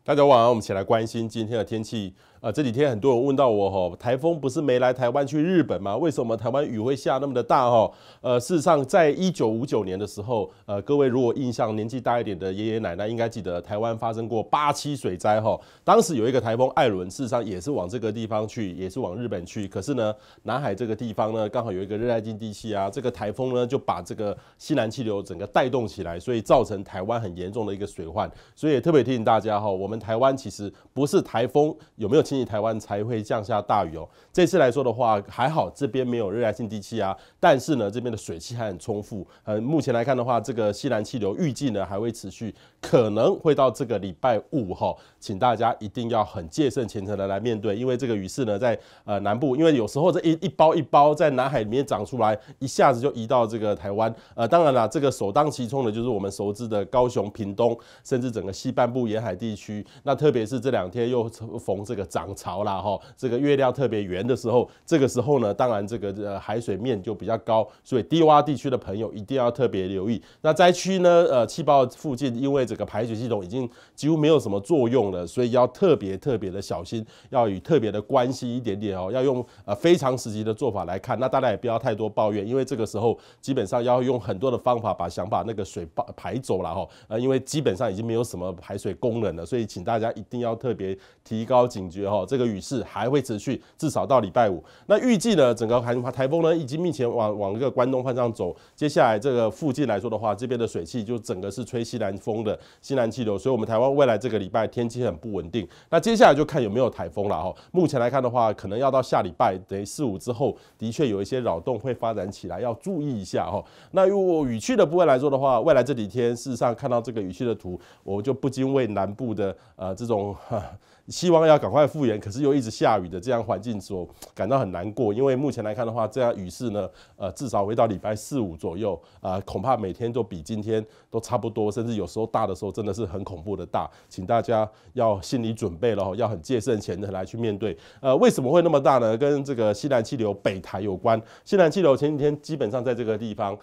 大家晚安，我们一起来关心今天的天气。这几天很多人问到我台风不是没来台湾去日本吗？为什么台湾雨会下那么的大事实上，在1959年的时候，各位如果印象年纪大一点的爷爷奶奶应该记得，台湾发生过87水灾当时有一个台风艾伦，事实上也是往这个地方去，也是往日本去。可是呢，南海这个地方呢，刚好有一个热带低气气啊，这个台风呢就把这个西南气流整个带动起来，所以造成台湾很严重的一个水患。所以也特别提醒大家我们台湾其实不是台风有没有侵袭台湾才会降下大雨这次来说的话，还好这边没有热带性低气压，但是呢这边的水汽还很充分。目前来看的话，这个西南气流预计呢还会持续，可能会到这个礼拜五请大家一定要很戒慎虔诚的来面对，因为这个雨势呢在南部，因为有时候这一包一包在南海里面长出来，一下子就移到这个台湾。当然啦，这个首当其冲的就是我们熟知的高雄、屏东，甚至整个西半部沿海地区。那特别是这2天又逢这个涨潮啦这个月亮特别圆的时候，这个时候呢，当然这个海水面就比较高，所以低洼地区的朋友一定要特别留意。那灾区呢，气爆附近因为整个排水系统已经几乎没有什么作用了，所以要特别的小心，要与特别的关系一点点要用非常时期的做法来看。那大家也不要太多抱怨，因为这个时候基本上要用很多的方法想把那个水排走了因为基本上已经没有什么排水功能了，所以请大家一定要特别提高警觉这个雨势还会持续，至少到礼拜五。那预计呢，整个台风呢已经目前往这个关东方向走，接下来这个附近来说的话，这边的水汽就整个是吹西南风的西南气流，所以我们台湾未来这个礼拜天气很不稳定。那接下来就看有没有台风了目前来看的话，可能要到下礼拜等于4、5之后，的确有一些扰动会发展起来，要注意一下那如果雨区的部分来说的话，未来这几天事实上看到这个雨区的图，我就不禁为南部的这种希望要赶快复原，可是又一直下雨的这样环境所感到很难过。因为目前来看的话，这样雨势呢，至少会到礼拜4、5左右，恐怕每天都比今天都差不多，甚至有时候大的时候真的是很恐怖的大，请大家要心理准备了要很戒慎前的来去面对。为什么会那么大呢？跟这个西南气流北台有关。西南气流前几天基本上在这个地方，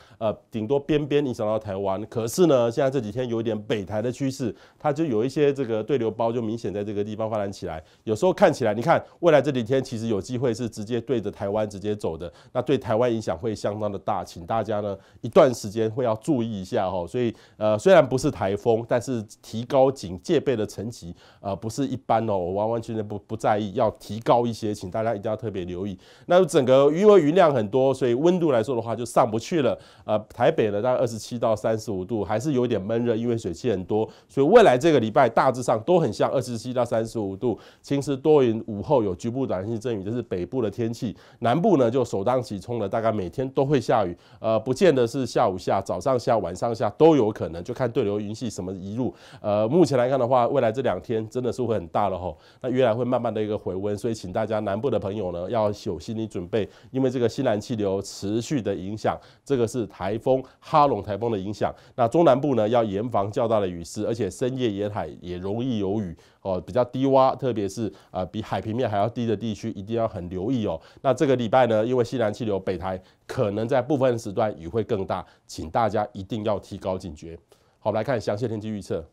顶多边影响到台湾，可是呢，现在这几天有一点北台的趋势，它就有一些这个对流包就明显在这个地方发展起来。有时候看起来，你看未来这几天其实有机会是直接对着台湾直接走的，那对台湾影响会相当的大，请大家呢一段时间会要注意一下所以虽然不是台风，但是提高戒备的层级不是一般我完完全全不在意，要提高一些，请大家一定要特别留意。那整个因为云量很多，所以温度来说的话就上不去了。台北呢大概27到35度，还是有点闷热，因为水汽很多，所以未来这个礼拜大致上都很像27到35度，晴时多云，午后有局部短时阵雨，这是北部的天气。南部呢就首当其冲了，大概每天都会下雨，不见得是下午下、早上下、晚上下都有可能，就看对流云系什么移入。目前来看的话，未来这2天真的是会很大了那约来会慢慢的一个回温，所以请大家南部的朋友呢要有心理准备，因为这个西南气流持续的影响，这个是台风哈隆台风的影响。那中南部呢要严防较大的雨势，而且深夜沿海也容易有雨比较低洼，特别是比海平面还要低的地区，一定要很留意那这个礼拜呢，因为西南气流北台可能在部分时段雨会更大，请大家一定要提高警觉。好，我们来看详细的天气预测。